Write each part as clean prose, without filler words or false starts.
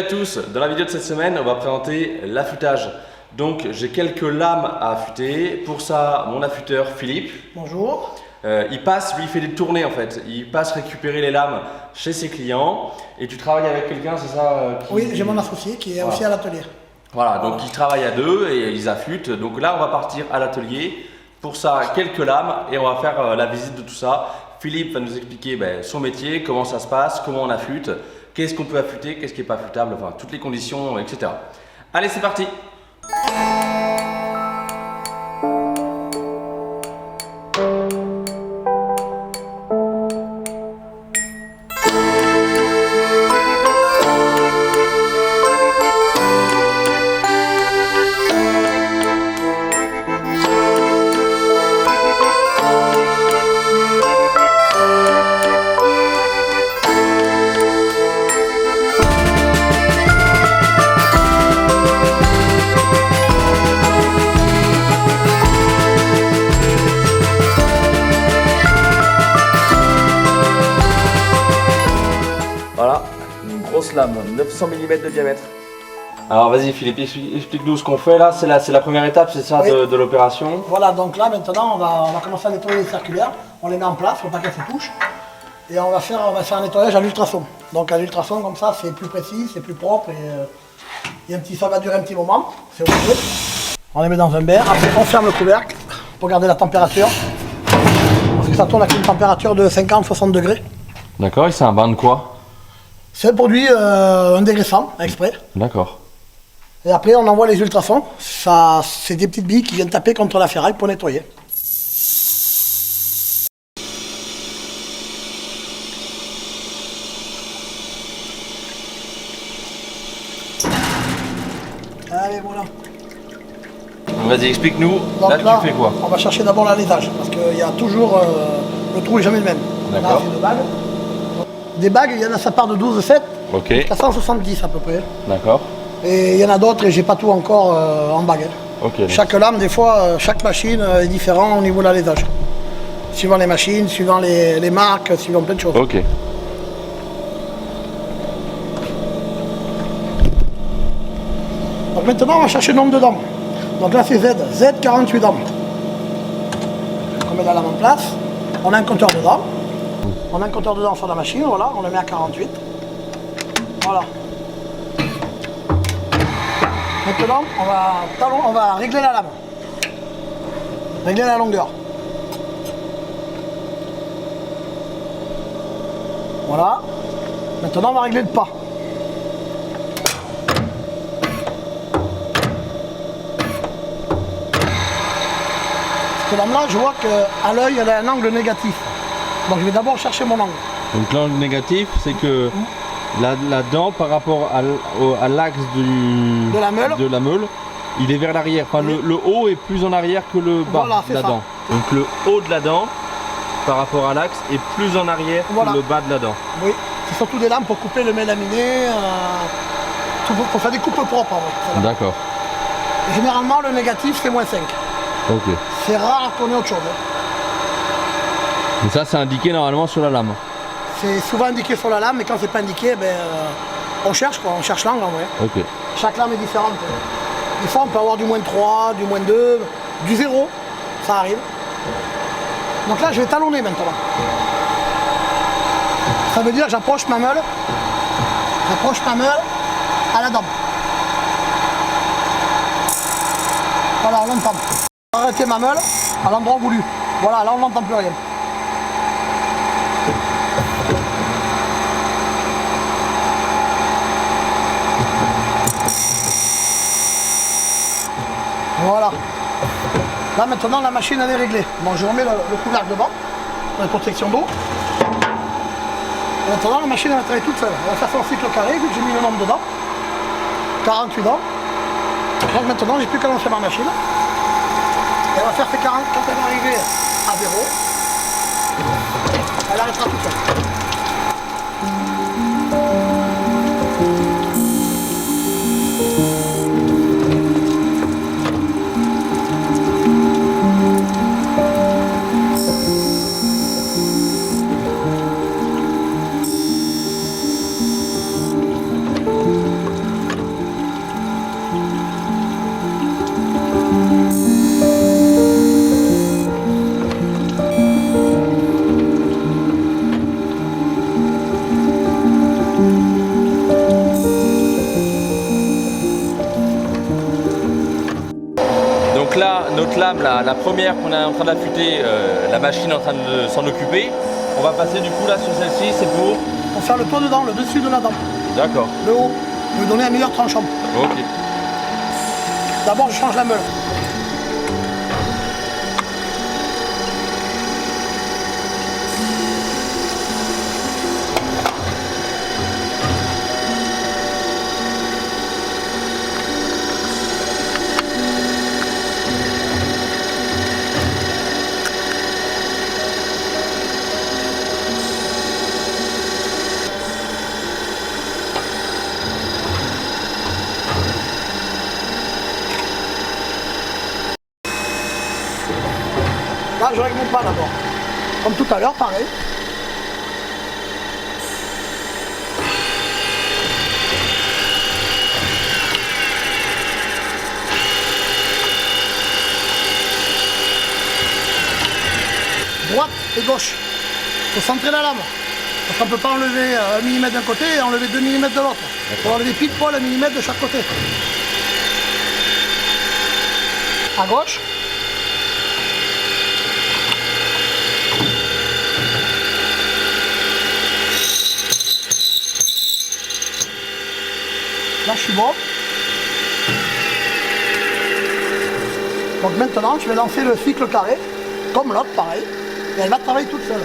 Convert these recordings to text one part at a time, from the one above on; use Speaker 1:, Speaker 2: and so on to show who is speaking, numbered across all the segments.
Speaker 1: tous, dans la vidéo de cette semaine, on va présenter l'affûtage. Donc j'ai quelques lames à affûter. Pour ça, mon affûteur Philippe.
Speaker 2: Bonjour.
Speaker 1: Il passe, lui il fait des tournées en fait. Il passe récupérer les lames chez ses clients. Et tu travailles avec quelqu'un, c'est ça
Speaker 2: Oui, j'ai mon associé qui est aussi à l'atelier.
Speaker 1: Voilà, donc ils travaillent à deux et ils affûtent. Donc là, on va partir à l'atelier. Pour ça, quelques lames et on va faire la visite de tout ça. Philippe va nous expliquer son métier, comment ça se passe, comment on affûte, qu'est-ce qu'on peut affûter, qu'est-ce qui n'est pas affûtable, enfin toutes les conditions, etc. Allez, c'est parti! Voilà, une grosse lame, 900 mm de diamètre. Alors vas-y Philippe, explique-nous ce qu'on fait là, c'est la première étape, c'est ça, oui, de l'opération.
Speaker 2: Voilà, donc là maintenant on va commencer à nettoyer les circulaires, on les met en place, il ne faut pas qu'elles se touchent. Et on va faire un nettoyage à l'ultrason. Donc à l'ultrason comme ça c'est plus précis, c'est plus propre et ça va durer un petit moment, c'est obligé. On les met dans un verre, après on ferme le couvercle pour garder la température. Parce que ça tourne avec une température de 50-60 degrés.
Speaker 1: D'accord, et c'est un bain de quoi?
Speaker 2: C'est un produit indégraissant, exprès.
Speaker 1: D'accord.
Speaker 2: Et après, on envoie les ultrasons. C'est des petites billes qui viennent taper contre la ferraille pour nettoyer. Allez, voilà.
Speaker 1: Vas-y, explique-nous.
Speaker 2: Donc
Speaker 1: là, tu fais quoi?
Speaker 2: On va chercher d'abord l'alésage, parce qu'il y a toujours... le trou n'est jamais le même.
Speaker 1: D'accord.
Speaker 2: Là, c'est deux bagues. Des bagues, il y en a, ça part de 12,7
Speaker 1: jusqu'à
Speaker 2: 170 à peu près.
Speaker 1: D'accord.
Speaker 2: Et il y en a d'autres et j'ai pas tout encore en bague.
Speaker 1: Okay,
Speaker 2: chaque lame, des fois, chaque machine est différent au niveau de l'alésage. Suivant les machines, suivant les marques, suivant plein de choses.
Speaker 1: Ok.
Speaker 2: Donc maintenant, on va chercher le nombre de dents. Donc là, c'est Z. Z, 48 dents. On met la lame en place. On a un compteur de dents. On a un compteur de dents sur la machine, voilà, on le met à 48. Voilà. Maintenant, on va régler la lame. Régler la longueur. Voilà. Maintenant, on va régler le pas. Cette lame-là, je vois qu'à l'œil, elle a un angle négatif. Donc je vais d'abord chercher mon angle.
Speaker 1: Donc l'angle négatif, c'est que la dent par rapport à l'axe de la meule, il est vers l'arrière. Enfin, oui, le haut est plus en arrière que le bas, voilà, de la dent. Donc le haut de la dent par rapport à l'axe est plus en arrière, voilà, que le bas de la dent.
Speaker 2: Oui, c'est surtout des lames pour couper le mélaminé, pour faire des coupes propres. En fait.
Speaker 1: D'accord.
Speaker 2: Généralement le négatif c'est moins 5.
Speaker 1: Ok.
Speaker 2: C'est rare qu'on ait autre chose.
Speaker 1: Et ça, c'est indiqué normalement sur la lame?
Speaker 2: C'est souvent indiqué sur la lame, mais quand c'est pas indiqué, on cherche quoi, on cherche l'angle en vrai.
Speaker 1: Ok.
Speaker 2: Chaque lame est différente. Des fois, on peut avoir du moins 3, du moins 2, du 0, ça arrive. Donc là, je vais talonner maintenant. Ça veut dire que j'approche ma meule à la dent. Voilà, on l'entend. Arrêter ma meule à l'endroit voulu. Voilà, là on n'entend plus rien. Voilà. Là maintenant la machine elle est réglée. Bon, je remets le couvercle devant, la protection d'eau. Maintenant la machine elle va travailler toute seule. Elle va faire son cycle carré, vu que j'ai mis le nombre dedans. 48 dents. Donc maintenant j'ai plus qu'à lancer ma machine. Elle va faire ses 40 quand elle va arriver à 0. Elle arrêtera toute seule.
Speaker 1: là, notre lame, la première qu'on est en train d'affûter, la machine est en train de s'en occuper. On va passer du coup là sur celle-ci, c'est
Speaker 2: pour faire le toit dedans, le dessus de la dent.
Speaker 1: D'accord.
Speaker 2: Le haut, pour lui donner un meilleur tranchant.
Speaker 1: Ok.
Speaker 2: D'abord, je change la meule. Là, je règle mon pas d'abord. Comme tout à l'heure, pareil. Droite et gauche. Il faut centrer la lame. Parce qu'on ne peut pas enlever 1 mm d'un côté et enlever 2 mm de l'autre. Il faut enlever pile poil 1 mm de chaque côté. À gauche. Là, je suis bon. Donc maintenant, je vais lancer le cycle carré, comme l'autre, pareil. Et elle va travailler toute seule.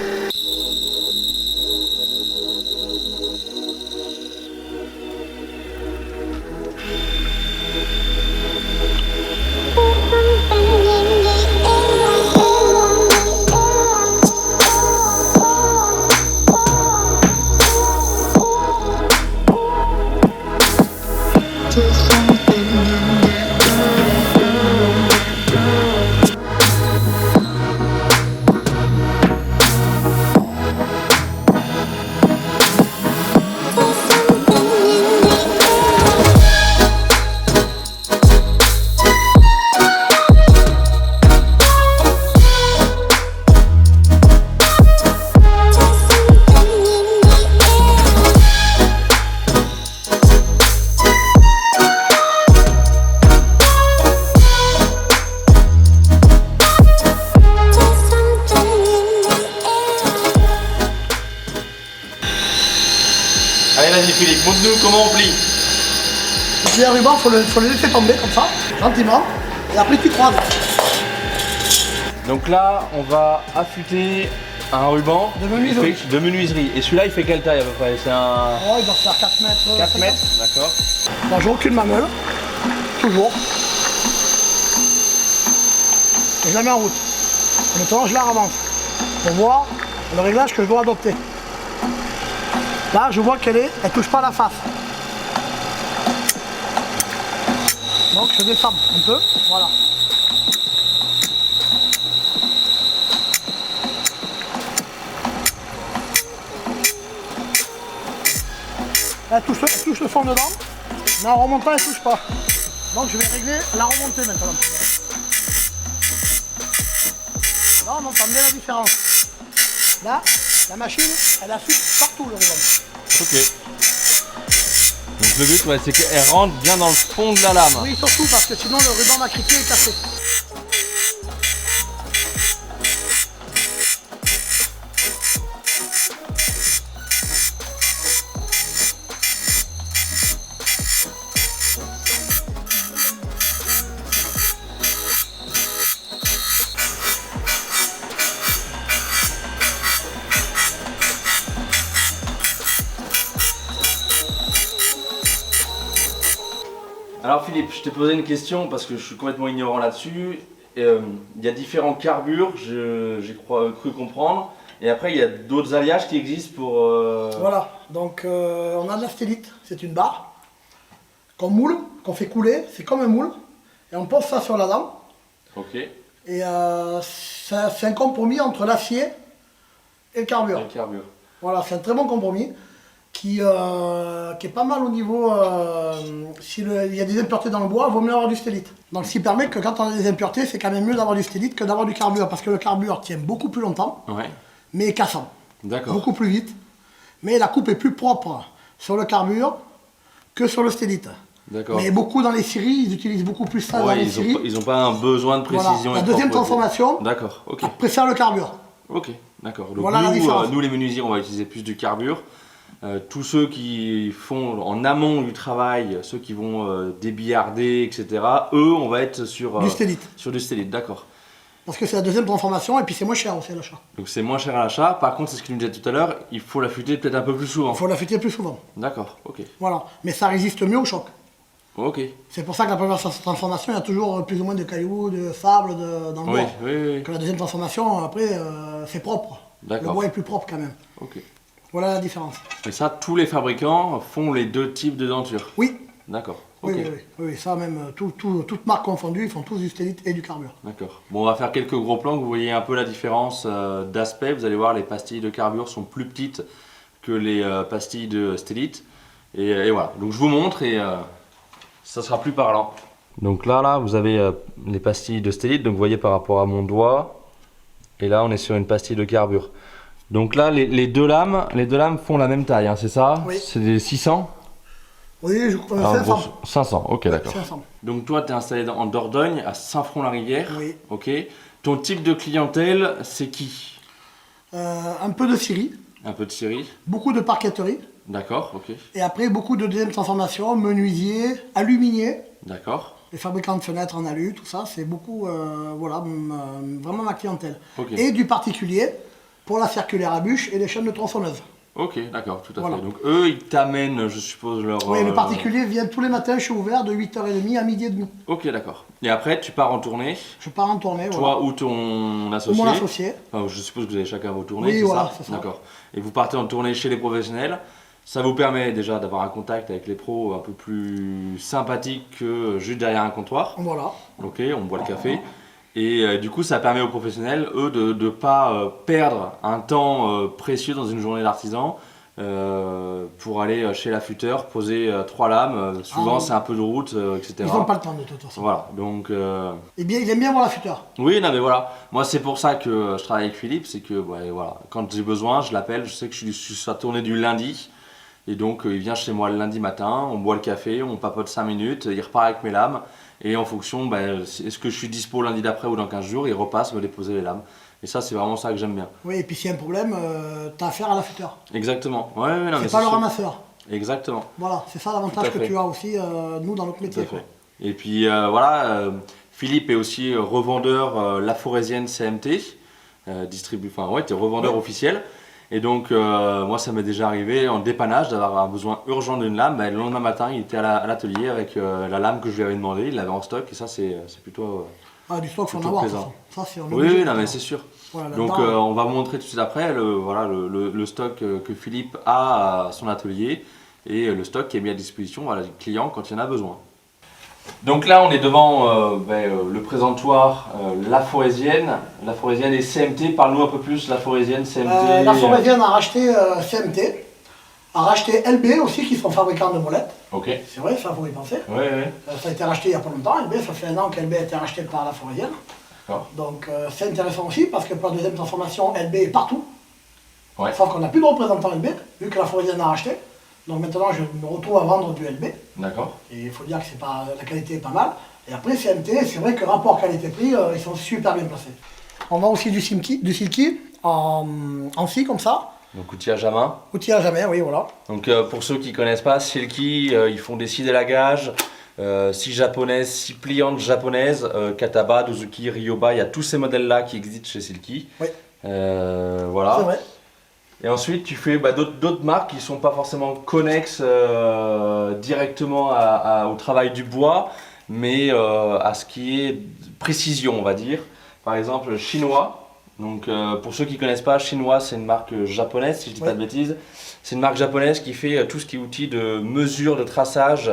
Speaker 1: Allez, vas-y Philippe, montre-nous comment on plie.
Speaker 2: Le ruban, il faut le laisser tomber comme ça, gentiment. Et après, tu croises.
Speaker 1: Donc là, on va affûter un ruban
Speaker 2: de
Speaker 1: menuiserie. Et celui-là, il fait quelle taille à peu près? C'est un...
Speaker 2: Oh, il doit faire 4 mètres.
Speaker 1: 4 mètres, d'accord.
Speaker 2: Bon, je recule ma meule, toujours. Et je la mets en route. Et maintenant, je la avance pour voir le réglage que je dois adopter. Là, je vois qu'elle ne touche pas la face. Donc, je descends un peu, voilà. Elle touche le fond dedans, mais en remontant, elle ne touche pas. Donc, je vais régler la remontée maintenant. Là, on entend bien la différence. Là, la machine, elle affûte partout le ruban.
Speaker 1: Ok. Donc le but, ouais, c'est qu'elle rentre bien dans le fond de la lame.
Speaker 2: Oui, surtout parce que sinon le ruban va criquer et casser.
Speaker 1: Alors Philippe, je t'ai posé une question parce que je suis complètement ignorant là-dessus. Il y a différents carbures, j'ai cru comprendre. Et après, il y a d'autres alliages qui existent pour...
Speaker 2: Voilà, donc on a de la stélite, c'est une barre qu'on moule, qu'on fait couler, c'est comme un moule. Et on pose ça sur la dent.
Speaker 1: Ok.
Speaker 2: Et c'est un compromis entre l'acier et le carbure.
Speaker 1: Le carbure.
Speaker 2: Voilà, c'est un très bon compromis qui est pas mal au niveau... S'il y a des impuretés dans le bois, il vaut mieux avoir du stélite. Donc ce qui permet que quand on a des impuretés, c'est quand même mieux d'avoir du stélite que d'avoir du carbure. Parce que le carbure tient beaucoup plus longtemps,
Speaker 1: Ouais.
Speaker 2: mais est cassant.
Speaker 1: D'accord.
Speaker 2: Beaucoup plus vite. Mais la coupe est plus propre sur le carbure que sur le stélite.
Speaker 1: D'accord.
Speaker 2: Mais beaucoup dans les scieries, ils utilisent beaucoup plus ça dans
Speaker 1: Ouais,
Speaker 2: les scieries.
Speaker 1: ils ont pas un besoin de précision.
Speaker 2: Voilà. La
Speaker 1: et de
Speaker 2: deuxième
Speaker 1: propreté.
Speaker 2: transformation,
Speaker 1: D'accord, ok.
Speaker 2: elle préfère le carbure.
Speaker 1: Ok, d'accord. Donc
Speaker 2: Voilà la différence.
Speaker 1: nous les menuisiers, on va utiliser plus du carbure. Tous ceux qui font en amont du travail, ceux qui vont débillarder, etc., eux, on va être sur
Speaker 2: Du stélite.
Speaker 1: sur du stélite, d'accord.
Speaker 2: Parce que c'est la deuxième transformation et puis c'est moins cher aussi à l'achat.
Speaker 1: Donc c'est moins cher à l'achat. Par contre, c'est ce que tu me disais tout à l'heure, il faut l'affûter peut-être un peu plus souvent.
Speaker 2: Il faut l'affûter plus souvent.
Speaker 1: D'accord, ok.
Speaker 2: Voilà. Mais ça résiste mieux au choc.
Speaker 1: Ok.
Speaker 2: C'est pour ça que la première transformation, il y a toujours plus ou moins de cailloux, de sable dans le
Speaker 1: Oui,
Speaker 2: bois.
Speaker 1: oui.
Speaker 2: Que la deuxième transformation, après, c'est propre.
Speaker 1: D'accord.
Speaker 2: Le bois est plus propre quand même.
Speaker 1: Ok.
Speaker 2: Voilà la différence.
Speaker 1: Et ça, tous les fabricants font les deux types de dentures.
Speaker 2: Oui,
Speaker 1: D'accord.
Speaker 2: oui,
Speaker 1: Ok.
Speaker 2: oui, ça même, toutes marques confondues, ils font tous du stélite et du carbure.
Speaker 1: D'accord. Bon, on va faire quelques gros plans, que vous voyez un peu la différence d'aspect. Vous allez voir, les pastilles de carbure sont plus petites que les pastilles de stélite. Et voilà. Donc je vous montre et ça sera plus parlant. Donc là, vous avez les pastilles de stélite. Donc vous voyez par rapport à mon doigt. Et là, on est sur une pastille de carbure. Donc là, les deux lames font la même taille, hein, c'est ça?
Speaker 2: Oui.
Speaker 1: C'est des 600?
Speaker 2: Oui, je crois,
Speaker 1: Ah,
Speaker 2: 500.
Speaker 1: 500, ok, d'accord.
Speaker 2: 500.
Speaker 1: Donc toi, tu es installé en Dordogne, à Saint-Front-la-Rivière.
Speaker 2: Oui.
Speaker 1: Ok. Ton type de clientèle, c'est qui?
Speaker 2: Un peu de scierie,
Speaker 1: Un peu de Syrie.
Speaker 2: beaucoup de parqueterie,
Speaker 1: D'accord, ok.
Speaker 2: et après beaucoup de deuxième transformation, menuisier, aluminier,
Speaker 1: D'accord.
Speaker 2: les fabricants de fenêtres en alu, tout ça, c'est beaucoup, voilà, vraiment ma clientèle.
Speaker 1: Ok.
Speaker 2: Et du particulier pour la circulaire à bûche et les chaînes de tronçonneuses.
Speaker 1: Ok, d'accord, tout à
Speaker 2: Voilà.
Speaker 1: fait. Donc eux, ils t'amènent, je suppose, leur...
Speaker 2: Oui, le particulier vient tous les matins, je suis ouvert de 8h30 à midi et demi.
Speaker 1: Ok, d'accord. Et après, tu pars en tournée,
Speaker 2: Je pars en tournée,
Speaker 1: toi
Speaker 2: voilà.
Speaker 1: ou ton
Speaker 2: Ou
Speaker 1: associé.
Speaker 2: mon associé.
Speaker 1: Enfin, je suppose que vous avez chacun vos tournées,
Speaker 2: Oui,
Speaker 1: c'est
Speaker 2: voilà,
Speaker 1: ça?
Speaker 2: c'est ça.
Speaker 1: D'accord. Et vous partez en tournée chez les professionnels. Ça vous permet déjà d'avoir un contact avec les pros un peu plus sympathique que juste derrière un comptoir.
Speaker 2: Voilà.
Speaker 1: Ok, on boit le café. Et du coup, ça permet aux professionnels, eux, de ne pas perdre un temps précieux dans une journée d'artisan pour aller chez l'affûteur, poser 3 lames. Souvent,
Speaker 2: Ah,
Speaker 1: c'est un peu de route, etc.
Speaker 2: Ils n'ont pas le temps de toute façon.
Speaker 1: Voilà, donc...
Speaker 2: Eh bien, il aime bien voir l'affûteur.
Speaker 1: Oui, non mais voilà, moi c'est pour ça que je travaille avec Philippe, c'est que ouais, voilà, quand j'ai besoin, je l'appelle, je sais que je suis sur la tournée du lundi, et donc il vient chez moi le lundi matin, on boit le café, on papote 5 minutes, il repart avec mes lames, et en fonction, est-ce que je suis dispo lundi d'après ou dans 15 jours, il repasse me déposer les lames. Et ça, c'est vraiment ça que j'aime bien.
Speaker 2: Oui, et puis s'il y a un problème, t'as affaire à l'affûteur.
Speaker 1: Exactement, ouais, non mais
Speaker 2: C'est pas le
Speaker 1: sûr.
Speaker 2: ramasseur.
Speaker 1: Exactement.
Speaker 2: Voilà, c'est ça
Speaker 1: Tout à
Speaker 2: l'avantage que
Speaker 1: fait.
Speaker 2: tu as aussi, nous, dans notre
Speaker 1: Tout à
Speaker 2: métier.
Speaker 1: fait.
Speaker 2: quoi.
Speaker 1: Et puis voilà, Philippe est aussi revendeur La Forésienne CMT, enfin ouais, t'es revendeur
Speaker 2: Ouais.
Speaker 1: officiel. Et donc moi ça m'est déjà arrivé en dépannage d'avoir un besoin urgent d'une lame. Le lendemain matin il était à l'atelier avec la lame que je lui avais demandé, il l'avait en stock et ça c'est plutôt...
Speaker 2: Ah, du stock, faut en
Speaker 1: plutôt
Speaker 2: avoir. de toute
Speaker 1: plaisant.
Speaker 2: façon. Ça, c'est on est
Speaker 1: Oui,
Speaker 2: obligé
Speaker 1: oui,
Speaker 2: de
Speaker 1: non mais
Speaker 2: faire.
Speaker 1: c'est sûr.
Speaker 2: Voilà,
Speaker 1: Donc
Speaker 2: là-dedans,
Speaker 1: on va vous montrer tout de suite après le stock que Philippe a à son atelier et le stock qui est mis à disposition du client quand il y en a besoin. Donc là on est devant le présentoir La Forésienne et CMT. Parle-nous un peu plus La Forésienne, CMT.
Speaker 2: La Forésienne a racheté CMT, a racheté LB aussi, qui sont fabricants de molettes.
Speaker 1: Ok.
Speaker 2: C'est vrai, ça faut y penser.
Speaker 1: Ouais, ouais.
Speaker 2: Ça a été racheté il n'y a pas longtemps, LB, ça fait 1 an qu'LB a été racheté par la Forésienne.
Speaker 1: D'accord.
Speaker 2: Donc c'est intéressant aussi, parce que pour la deuxième transformation, LB est partout.
Speaker 1: Ouais.
Speaker 2: Sauf qu'on n'a plus de représentant LB, vu que la Forésienne a racheté. Donc maintenant, je me retrouve à vendre du LB.
Speaker 1: D'accord.
Speaker 2: Et il faut dire que la qualité est pas mal. Et après, CMT, c'est vrai que rapport qualité-prix, ils sont super bien placés. On vend aussi du silky en scie comme ça.
Speaker 1: Donc outillage à main.
Speaker 2: Outillage à main, oui, voilà.
Speaker 1: Donc pour ceux qui ne connaissent pas, Silky, ils font des scies d'élagage, scies japonaises, scies pliantes japonaises, Kataba, Dozuki, Ryoba, il y a tous ces modèles-là qui existent chez Silky.
Speaker 2: Oui.
Speaker 1: Voilà.
Speaker 2: C'est vrai.
Speaker 1: Et ensuite, tu fais d'autres marques qui ne sont pas forcément connexes directement au travail du bois, mais à ce qui est précision, on va dire. Par exemple, Chinois. Donc, pour ceux qui ne connaissent pas, Chinois, c'est une marque japonaise, si je ne dis pas de bêtises. C'est une marque japonaise qui fait tout ce qui est outil de mesure, de traçage,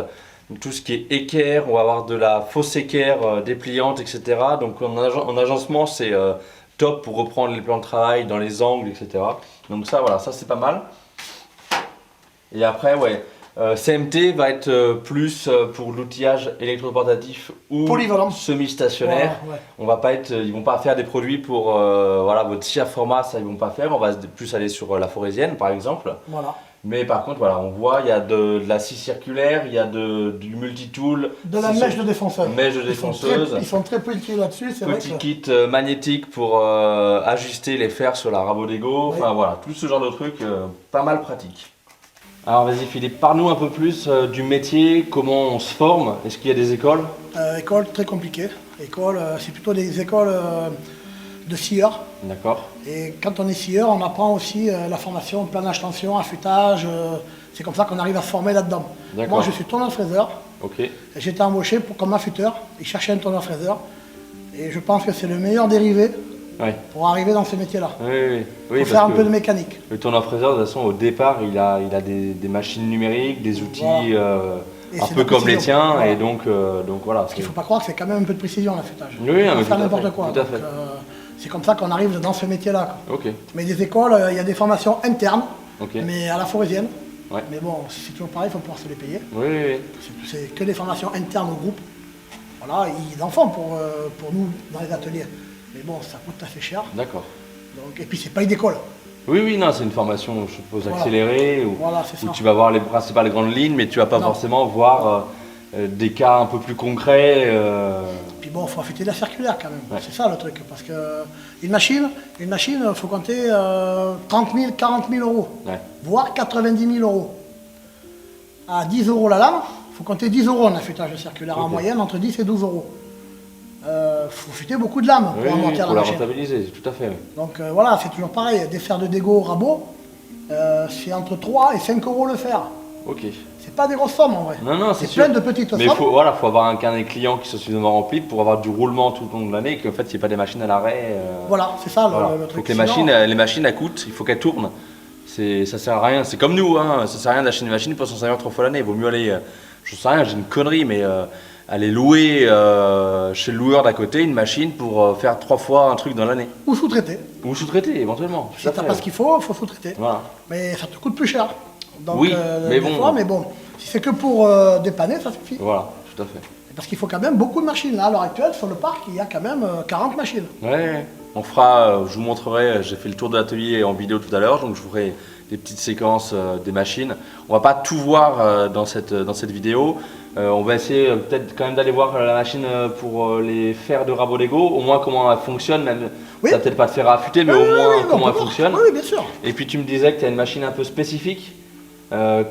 Speaker 1: tout ce qui est équerre. On va avoir de la fausse équerre dépliante, etc. Donc, en agencement, c'est top pour reprendre les plans de travail dans les angles, etc. Donc ça, voilà, ça c'est pas mal. Et après, ouais, CMT va être plus pour l'outillage électroportatif ou
Speaker 2: Polyvalent.
Speaker 1: semi-stationnaire.
Speaker 2: Voilà, ouais.
Speaker 1: On va pas être, ils vont pas faire des produits pour voilà, votre scie à format, ça ils vont pas faire. On va plus aller sur la Forésienne par exemple.
Speaker 2: Voilà.
Speaker 1: Mais par contre, voilà, on voit, il y a de la scie circulaire, il y a du multitool.
Speaker 2: De la mèche de défonceuse.
Speaker 1: Mèche de défonceuse.
Speaker 2: Ils sont très pointus là-dessus, c'est vrai
Speaker 1: Petit
Speaker 2: que...
Speaker 1: kit magnétique pour ajuster les fers sur la Rabo Dego. Enfin
Speaker 2: Oui.
Speaker 1: voilà, tout ce genre de trucs, pas mal pratique. Alors vas-y Philippe, parle-nous un peu plus du métier, comment on se forme, est-ce qu'il y a des écoles?
Speaker 2: École très compliquée. École, c'est plutôt des écoles de scieurs.
Speaker 1: D'accord,
Speaker 2: Et quand on est scieur, on apprend aussi la formation, planage tension, affûtage. C'est comme ça qu'on arrive à se former là-dedans.
Speaker 1: D'accord.
Speaker 2: Moi, je suis tourneur-fraiseur.
Speaker 1: ok.
Speaker 2: Et j'ai été embauché comme affûteur. Ils cherchaient un tourneur-fraiseur. Et je pense que c'est le meilleur dérivé
Speaker 1: Ouais.
Speaker 2: pour arriver dans ce métier-là.
Speaker 1: Oui, oui, oui.
Speaker 2: Il faut faire un peu de mécanique.
Speaker 1: le tourneur-fraiseur, de toute façon, au départ, il a des machines numériques, des outils
Speaker 2: Et
Speaker 1: un
Speaker 2: c'est
Speaker 1: peu
Speaker 2: de
Speaker 1: comme les
Speaker 2: précision.
Speaker 1: tiens,
Speaker 2: Voilà.
Speaker 1: et donc voilà.
Speaker 2: Parce qu'il ne faut pas croire que c'est quand même un peu de précision l'affûtage.
Speaker 1: Oui,
Speaker 2: On
Speaker 1: mais
Speaker 2: peut
Speaker 1: tout
Speaker 2: faire
Speaker 1: à fait,
Speaker 2: n'importe quoi.
Speaker 1: tout à
Speaker 2: Donc,
Speaker 1: fait.
Speaker 2: c'est comme ça qu'on arrive dans ce métier-là, quoi.
Speaker 1: Ok,
Speaker 2: Mais des écoles, il y a des formations internes,
Speaker 1: ok.
Speaker 2: mais à la forésienne.
Speaker 1: Ouais.
Speaker 2: Mais bon, c'est toujours pareil, il faut pouvoir se les payer.
Speaker 1: Oui, oui, oui.
Speaker 2: C'est que des formations internes au groupe. Voilà, ils en font pour nous dans les ateliers. Mais bon, ça coûte assez cher.
Speaker 1: D'accord.
Speaker 2: Donc, et puis, c'est pas une école.
Speaker 1: Oui, oui, non, c'est une formation, je suppose,
Speaker 2: Voilà.
Speaker 1: accélérée, où,
Speaker 2: Voilà, c'est
Speaker 1: où
Speaker 2: ça.
Speaker 1: tu vas voir les principales grandes lignes, mais tu vas pas
Speaker 2: Non.
Speaker 1: forcément voir des cas un peu plus concrets.
Speaker 2: Puis bon, il faut affûter la circulaire quand même.
Speaker 1: Ouais.
Speaker 2: C'est ça le truc. Parce que une machine, il faut compter 30 000, 40 000 euros.
Speaker 1: Ouais.
Speaker 2: Voire 90 000 euros. À 10 euros la lame, il faut compter 10 euros en affûtage circulaire. En
Speaker 1: Ok.
Speaker 2: moyenne, entre 10 et 12 euros. Il faut affûter beaucoup de lames
Speaker 1: Oui,
Speaker 2: pour
Speaker 1: oui,
Speaker 2: amortir
Speaker 1: pour
Speaker 2: la
Speaker 1: la
Speaker 2: machine.
Speaker 1: rentabiliser, tout à fait. Oui.
Speaker 2: Donc voilà, c'est toujours pareil. Des fers de dégo au rabot, c'est entre 3 et 5 euros le fer.
Speaker 1: Ok.
Speaker 2: C'est pas des grosses sommes en vrai.
Speaker 1: Non, non, c'est sûr.
Speaker 2: plein de petites
Speaker 1: Mais
Speaker 2: sommes.
Speaker 1: faut avoir un carnet client qui soit suffisamment rempli pour avoir du roulement tout au long de l'année et qu'en fait, il n'y ait pas des machines à l'arrêt.
Speaker 2: Voilà, c'est ça
Speaker 1: Voilà.
Speaker 2: le
Speaker 1: Faut
Speaker 2: truc.
Speaker 1: que
Speaker 2: Sinon,
Speaker 1: les machines elles coûtent, il faut qu'elles tournent. Ça sert à rien. C'est comme nous, hein. Ça sert à rien d'acheter une machine pour s'en servir 3 fois l'année. Il vaut mieux aller, je sais rien, j'ai une connerie, mais aller louer chez le loueur d'à côté une machine pour faire 3 fois un truc dans l'année.
Speaker 2: ou sous-traiter.
Speaker 1: Ou sous-traiter éventuellement.
Speaker 2: Si
Speaker 1: tout à
Speaker 2: t'as
Speaker 1: fait.
Speaker 2: pas ce qu'il faut sous-traiter.
Speaker 1: Voilà.
Speaker 2: Mais ça te coûte plus cher. Donc,
Speaker 1: Oui, mais
Speaker 2: des
Speaker 1: bon.
Speaker 2: fois, mais bon, si c'est que pour dépanner, ça suffit.
Speaker 1: Voilà, tout à fait.
Speaker 2: Parce qu'il faut quand même beaucoup de machines. Là, à l'heure actuelle, sur le parc, il y a quand même 40 machines.
Speaker 1: Ouais, on fera, je vous montrerai, j'ai fait le tour de l'atelier en vidéo tout à l'heure, donc je vous ferai des petites séquences des machines. On va pas tout voir dans cette vidéo. On va essayer peut-être quand même d'aller voir la machine pour les fers de Rabo Dego, au moins comment elle fonctionne, même
Speaker 2: Oui.
Speaker 1: ça va peut-être pas te faire affûter, mais
Speaker 2: Oui,
Speaker 1: au
Speaker 2: oui,
Speaker 1: moins
Speaker 2: oui, on
Speaker 1: comment
Speaker 2: peut
Speaker 1: elle
Speaker 2: voir.
Speaker 1: fonctionne.
Speaker 2: Oui, oui, bien sûr.
Speaker 1: Et puis tu me disais que tu as une machine un peu spécifique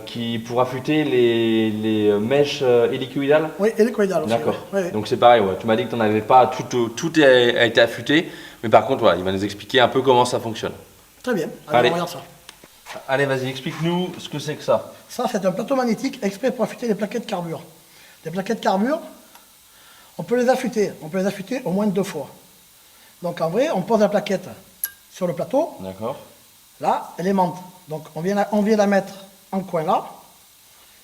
Speaker 1: qui pour affûter les mèches hélicoïdales.
Speaker 2: Oui, et les coïdales aussi.
Speaker 1: D'accord.
Speaker 2: Oui, oui.
Speaker 1: Donc c'est pareil, ouais. Tu m'as dit que tu n'en avais pas, a été affûté, mais par contre, voilà, il va nous expliquer un peu comment ça fonctionne.
Speaker 2: Très bien.
Speaker 1: Allez.
Speaker 2: On regarde ça.
Speaker 1: Allez, vas-y, explique-nous ce que c'est que ça.
Speaker 2: Ça, c'est un plateau magnétique exprès pour affûter les plaquettes carbure. Les plaquettes carbure, on peut les affûter. On peut les affûter au moins 2 fois. Donc en vrai, on pose la plaquette sur le plateau.
Speaker 1: D'accord.
Speaker 2: Là, elle aimante. Donc on vient la mettre en coin là.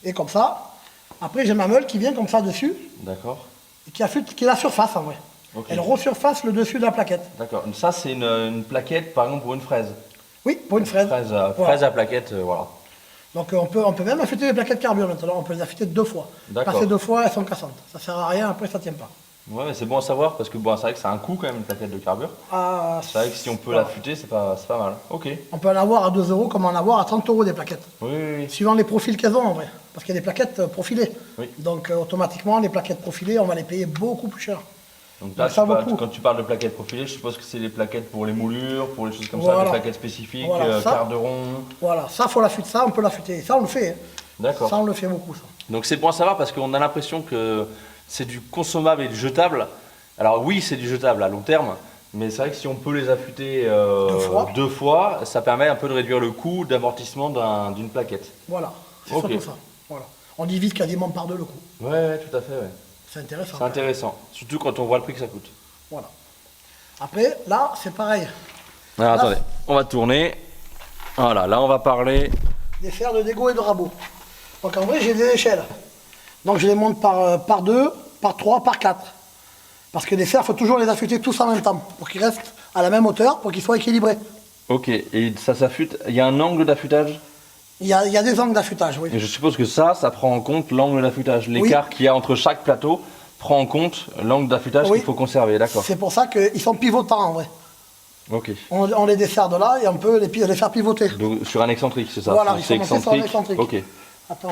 Speaker 2: Et comme ça. Après, j'ai ma meule qui vient comme ça dessus.
Speaker 1: D'accord.
Speaker 2: Et qui affûte, qui est la surface en vrai.
Speaker 1: Ok.
Speaker 2: Elle resurface le dessus de la plaquette.
Speaker 1: D'accord. Ça, c'est une plaquette, par exemple, pour une fraise.
Speaker 2: Oui, pour une fraise.
Speaker 1: Fraise
Speaker 2: Voilà.
Speaker 1: à plaquette, voilà.
Speaker 2: Donc on peut même affûter les plaquettes carbure maintenant. On peut les affûter 2 fois.
Speaker 1: D'accord.
Speaker 2: Passer 2 fois, elles sont cassantes. Ça sert à rien, après ça tient pas.
Speaker 1: Ouais, mais c'est bon à savoir parce que bon, c'est vrai que c'est un coût quand même, une plaquette de carbure.
Speaker 2: Ah,
Speaker 1: C'est vrai que si on peut
Speaker 2: voilà.
Speaker 1: l'affûter, c'est pas mal. Ok.
Speaker 2: On peut en avoir à 2 euros comme en avoir à 30 euros des plaquettes.
Speaker 1: Oui, oui, oui.
Speaker 2: Suivant les profils qu'elles ont en vrai. Parce qu'il y a des plaquettes profilées.
Speaker 1: Oui.
Speaker 2: Donc automatiquement, les plaquettes profilées, on va les payer beaucoup plus cher.
Speaker 1: Donc là,
Speaker 2: Donc ça vaut le coup.
Speaker 1: quand tu parles de plaquettes profilées, je suppose que c'est les plaquettes pour les moulures, pour les choses comme ça,
Speaker 2: Voilà.
Speaker 1: des plaquettes spécifiques,
Speaker 2: Voilà, ça.
Speaker 1: quart de rond.
Speaker 2: Voilà, ça, faut l'affûter. Ça, on peut l'affûter. Ça, on le fait. Hein.
Speaker 1: D'accord.
Speaker 2: Ça, on le fait beaucoup, ça.
Speaker 1: Donc c'est bon à savoir parce qu'on a l'impression que c'est du consommable et du jetable. Alors oui, c'est du jetable à long terme, mais c'est vrai que si on peut les affûter 2 fois, ça permet un peu de réduire le coût d'amortissement d'une plaquette.
Speaker 2: Voilà, c'est
Speaker 1: Ok.
Speaker 2: surtout ça. Voilà. On divise quasiment par 2 le coût.
Speaker 1: Ouais, tout à fait. Ouais.
Speaker 2: C'est intéressant.
Speaker 1: C'est intéressant, surtout quand on voit le prix que ça coûte.
Speaker 2: Voilà. Après, là, c'est pareil.
Speaker 1: Alors
Speaker 2: Là,
Speaker 1: attendez, on va tourner. Voilà, là on va parler.
Speaker 2: Des fers de dégo et de rabot. Donc en vrai, j'ai des échelles. Donc je les monte par 2, par 3, par 4. Parce que les fers, il faut toujours les affûter tous en même temps. Pour qu'ils restent à la même hauteur, pour qu'ils soient équilibrés.
Speaker 1: Ok, et ça s'affûte. Il y a un angle d'affûtage.
Speaker 2: Il y a des angles d'affûtage, oui.
Speaker 1: Et je suppose que ça prend en compte l'angle d'affûtage. L'écart qu'il y a entre chaque plateau prend en compte l'angle d'affûtage
Speaker 2: Oui.
Speaker 1: qu'il faut conserver, d'accord.
Speaker 2: C'est pour ça qu'ils sont pivotants en vrai.
Speaker 1: Ok.
Speaker 2: On les dessert de là et on peut les faire pivoter.
Speaker 1: Donc sur un excentrique, c'est ça?
Speaker 2: Voilà,
Speaker 1: c'est
Speaker 2: ils sont montés sur un excentrique.
Speaker 1: Ok.
Speaker 2: Attends,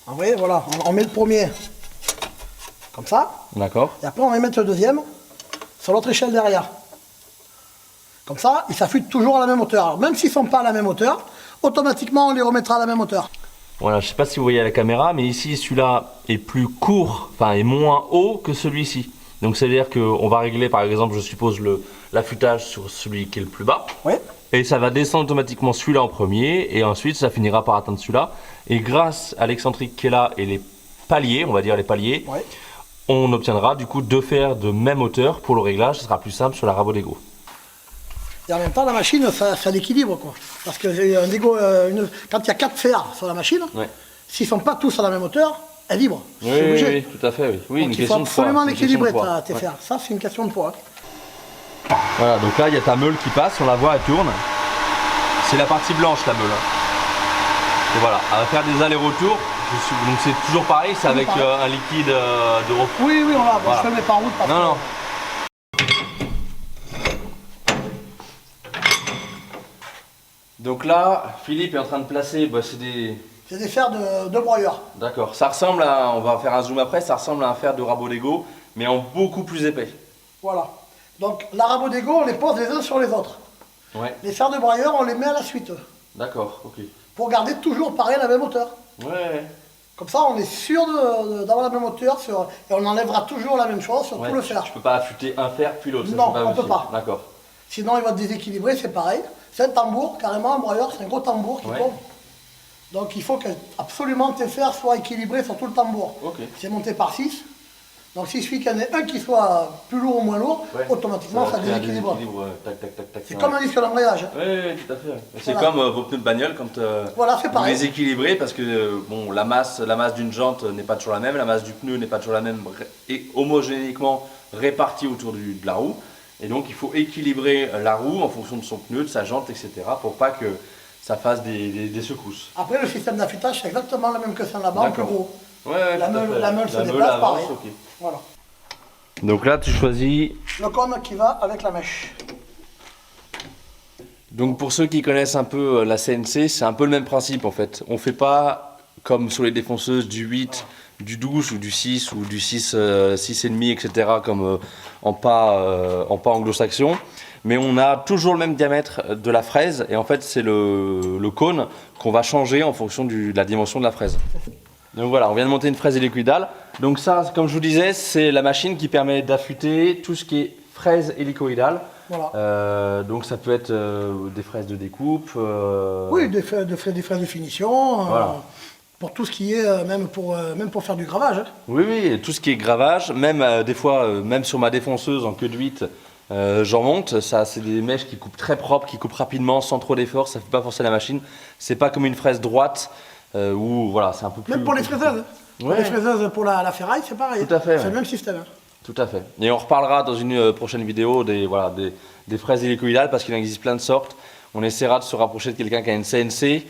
Speaker 2: en vrai, voilà, on met le premier comme ça.
Speaker 1: D'accord.
Speaker 2: Et après, on va mettre le deuxième sur l'autre échelle derrière. Comme ça, ils s'affûtent toujours à la même hauteur. Alors, même s'ils ne sont pas à la même hauteur, automatiquement, on les remettra à la même hauteur.
Speaker 1: Voilà, je ne sais pas si vous voyez à la caméra, mais ici, celui-là est plus court, enfin, est moins haut que celui-ci. Donc, c'est-à-dire qu'on va régler, par exemple, je suppose, l'affûtage sur celui qui est le plus bas.
Speaker 2: Oui.
Speaker 1: Et ça va descendre automatiquement celui-là en premier, et ensuite, ça finira par atteindre celui-là. Et grâce à l'excentrique qui est là et les paliers, on va dire les paliers,
Speaker 2: Oui.
Speaker 1: on obtiendra du coup deux fers de même hauteur pour le réglage. Ce sera plus simple sur la Rabo Dego.
Speaker 2: Et en même temps, la machine, ça l'équilibre, quoi. Parce que un Dego, quand il y a 4 fers sur la machine,
Speaker 1: Ouais.
Speaker 2: s'ils ne sont pas tous à la même hauteur, elle vibre.
Speaker 1: Oui,
Speaker 2: C'est obligé.
Speaker 1: oui, tout à fait. Oui, oui,
Speaker 2: Donc,
Speaker 1: une
Speaker 2: il faut
Speaker 1: question de poids.
Speaker 2: absolument
Speaker 1: Une question de
Speaker 2: l'équilibrer,
Speaker 1: poids.
Speaker 2: tes
Speaker 1: Ouais.
Speaker 2: fers. Ça, c'est une question de poids.
Speaker 1: Voilà, donc là il y a ta meule qui passe, on la voit, elle tourne. C'est la partie blanche la meule. Et voilà, elle va faire des allers-retours. Donc c'est toujours pareil, c'est avec
Speaker 2: pareil.
Speaker 1: un liquide de refroidi.
Speaker 2: Oui, oui, voilà. Bon,
Speaker 1: Voilà.
Speaker 2: je ne le mets pas en route parce
Speaker 1: Non,
Speaker 2: que...
Speaker 1: non. Donc là, Philippe est en train de placer, c'est des...
Speaker 2: C'est des fers de broyeur.
Speaker 1: D'accord, ça ressemble à, on va faire un zoom après, ça ressemble à un fer de Rabo Dego, mais en beaucoup plus épais.
Speaker 2: Voilà. Donc, la Rabo Dego, on les pose les uns sur les autres.
Speaker 1: Ouais,
Speaker 2: Les fers de broyeur, on les met à la suite.
Speaker 1: d'accord, ok.
Speaker 2: Pour garder toujours pareil la même hauteur.
Speaker 1: Ouais,
Speaker 2: Comme ça, on est sûr d'avoir la même hauteur et on enlèvera toujours la même chose sur
Speaker 1: ouais.
Speaker 2: tout le fer.
Speaker 1: Tu peux pas affûter un fer puis l'autre. ça,
Speaker 2: Non,
Speaker 1: c'est
Speaker 2: on peut
Speaker 1: possible.
Speaker 2: pas.
Speaker 1: D'accord.
Speaker 2: Sinon, il va déséquilibrer, c'est pareil. C'est un tambour, carrément, un broyeur, c'est un gros tambour qui
Speaker 1: Ouais.
Speaker 2: tourne. Donc, il faut que absolument tes fers soient équilibrés sur tout le tambour.
Speaker 1: Ok.
Speaker 2: C'est monté par 6. Donc, s'il suffit qu'il y en ait un qui soit plus lourd ou moins lourd,
Speaker 1: Ouais.
Speaker 2: automatiquement, ça
Speaker 1: crée un
Speaker 2: déséquilibre.
Speaker 1: déséquilibre, tac, tac, tac, tac.
Speaker 2: C'est
Speaker 1: Ouais.
Speaker 2: comme un disque d'embrayage.
Speaker 1: Oui, tout à fait. C'est
Speaker 2: Voilà.
Speaker 1: comme vos pneus de bagnole quand
Speaker 2: Voilà, c'est
Speaker 1: vous
Speaker 2: pareil.
Speaker 1: les équilibrez parce que bon, la masse d'une jante n'est pas toujours la même, la masse du pneu n'est pas toujours la même et homogénéiquement répartie autour de la roue. Et donc il faut équilibrer la roue en fonction de son pneu, de sa jante, etc. pour pas que ça fasse des secousses.
Speaker 2: Après, le système d'affûtage, c'est exactement le même que ça là-bas, en plus
Speaker 1: D'accord.
Speaker 2: gros.
Speaker 1: Ouais,
Speaker 2: La
Speaker 1: tout à
Speaker 2: meule-
Speaker 1: fait.
Speaker 2: la meule se
Speaker 1: meule
Speaker 2: déplace,
Speaker 1: avance,
Speaker 2: pareil.
Speaker 1: ok.
Speaker 2: Voilà.
Speaker 1: Donc là tu choisis.
Speaker 2: Le cône qui va avec la mèche.
Speaker 1: Donc pour ceux qui connaissent un peu la CNC, c'est un peu le même principe en fait. On fait pas comme sur les défonceuses du 8, du 12 ou du 6 ou du 6, 6,5, etc. comme en pas anglo-saxon. Mais on a toujours le même diamètre de la fraise et en fait c'est le cône qu'on va changer en fonction de la dimension de la fraise. Donc voilà, on vient de monter une fraise hélicoïdale. Donc ça, comme je vous disais, c'est la machine qui permet d'affûter tout ce qui est fraise hélicoïdale.
Speaker 2: Voilà.
Speaker 1: Donc ça peut être des fraises de découpe.
Speaker 2: Oui, des fraises de finition.
Speaker 1: Voilà.
Speaker 2: Pour tout ce qui est, même pour faire du gravage. Hein.
Speaker 1: Oui, oui, tout ce qui est gravage, même des fois, même sur ma défonceuse en queue de 8, j'en monte. Ça, c'est des mèches qui coupent très propre, qui coupent rapidement, sans trop d'effort. Ça ne fait pas forcer la machine. C'est pas comme une fraise droite où voilà, c'est un peu plus.
Speaker 2: Même pour les fraiseuses. Pour
Speaker 1: Ouais.
Speaker 2: les fraiseuses pour la ferraille, c'est pareil.
Speaker 1: Tout à fait,
Speaker 2: C'est
Speaker 1: ouais.
Speaker 2: le même système. Hein.
Speaker 1: Tout à fait. Et on reparlera dans une prochaine vidéo des fraises hélicoïdales parce qu'il en existe plein de sortes. On essaiera de se rapprocher de quelqu'un qui a une CNC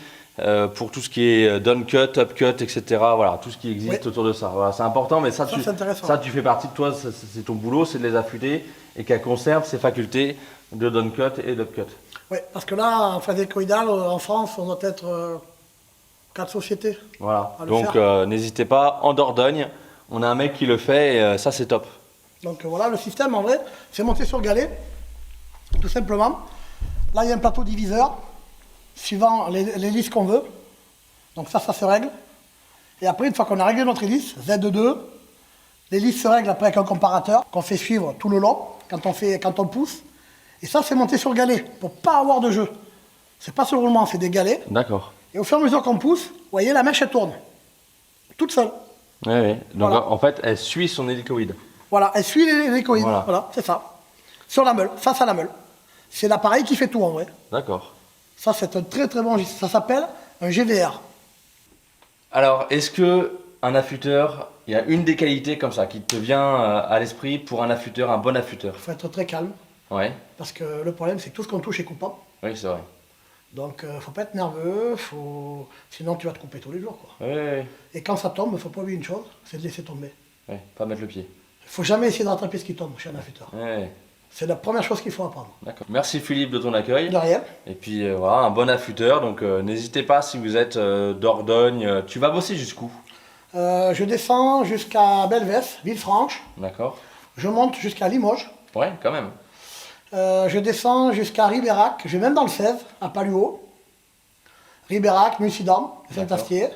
Speaker 1: pour tout ce qui est down cut, up cut, etc. Voilà, tout ce qui existe
Speaker 2: Oui.
Speaker 1: autour de ça. Voilà, c'est important, mais ça,
Speaker 2: Ça, c'est intéressant.
Speaker 1: ça, tu fais partie de toi, c'est ton boulot, c'est de les affûter et qu'elle conserve ses facultés de down cut et d'up cut.
Speaker 2: Oui, parce que là, en fraise hélicoïdale, en France, on doit être 4 sociétés.
Speaker 1: Voilà,
Speaker 2: À le
Speaker 1: donc
Speaker 2: faire.
Speaker 1: n'hésitez pas, en Dordogne, on a un mec qui le fait et ça c'est top.
Speaker 2: Donc voilà, le système en vrai, c'est monté sur galet, tout simplement. Là, il y a un plateau diviseur, suivant les listes qu'on veut. Donc ça se règle. Et après, une fois qu'on a réglé notre hélice, Z2, l'hélice se règle après avec un comparateur qu'on fait suivre tout le long, quand on pousse. Et ça, c'est monté sur galet, pour pas avoir de jeu. C'est pas sur le roulement, c'est des galets.
Speaker 1: D'accord.
Speaker 2: Et au fur et à mesure qu'on pousse, vous voyez, la mèche, elle tourne. Toute seule.
Speaker 1: Oui, oui. Donc
Speaker 2: Voilà.
Speaker 1: en fait, elle suit son hélicoïde.
Speaker 2: Voilà, elle suit les coïdes.
Speaker 1: Voilà.
Speaker 2: Voilà, c'est ça. Sur la meule, face à la meule. C'est l'appareil qui fait tout en vrai.
Speaker 1: D'accord.
Speaker 2: Ça, c'est un très très bon geste. Ça s'appelle un GVR.
Speaker 1: Alors, est-ce que un affûteur, il y a une des qualités comme ça qui te vient à l'esprit pour un affûteur, un bon affûteur?
Speaker 2: Il faut être très calme.
Speaker 1: Ouais,
Speaker 2: Parce que le problème, c'est que tout ce qu'on touche est coupant.
Speaker 1: oui, c'est vrai.
Speaker 2: Donc, faut pas être nerveux. Sinon, tu vas te couper tous les jours. Quoi.
Speaker 1: Oui, oui,
Speaker 2: Et quand ça tombe, il faut pas oublier une chose, c'est de laisser tomber.
Speaker 1: oui. Pas mettre le pied.
Speaker 2: Il faut jamais essayer de rattraper ce qui tombe chez un affûteur.
Speaker 1: Ouais.
Speaker 2: C'est la première chose qu'il faut apprendre.
Speaker 1: D'accord. Merci Philippe de ton accueil.
Speaker 2: De rien.
Speaker 1: Et puis voilà, un bon affûteur. Donc n'hésitez pas si vous êtes Dordogne. Tu vas bosser jusqu'où?
Speaker 2: Je descends jusqu'à Belvès, Villefranche.
Speaker 1: D'accord.
Speaker 2: Je monte jusqu'à Limoges.
Speaker 1: Ouais, quand même.
Speaker 2: Je descends jusqu'à Ribérac. Je vais même dans le 16, à Paluot. Ribérac, Mucidam, Saint-Astier.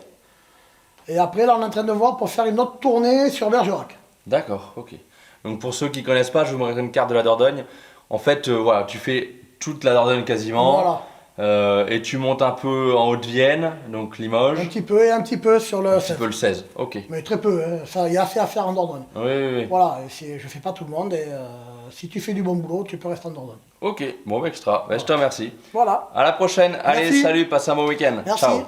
Speaker 2: Et après, là, on est en train de voir pour faire une autre tournée sur Bergerac.
Speaker 1: D'accord, ok. Donc pour ceux qui ne connaissent pas, je vous montrerai une carte de la Dordogne. En fait, voilà, tu fais toute la Dordogne quasiment.
Speaker 2: Voilà.
Speaker 1: Et tu montes un peu en Haute-Vienne, donc Limoges.
Speaker 2: Un petit peu et un petit peu sur le
Speaker 1: Un petit
Speaker 2: 16.
Speaker 1: peu le 16, ok.
Speaker 2: Mais très peu, hein. Ça, il y a assez à faire en Dordogne.
Speaker 1: Oui, oui, oui.
Speaker 2: Voilà, je ne fais pas tout le monde et si tu fais du bon boulot, tu peux rester en Dordogne.
Speaker 1: Ok, bon, bah, extra. Bah, je te remercie.
Speaker 2: Voilà.
Speaker 1: À la prochaine. Allez,
Speaker 2: Merci.
Speaker 1: salut, passe un bon week-end.
Speaker 2: Merci.
Speaker 1: Ciao.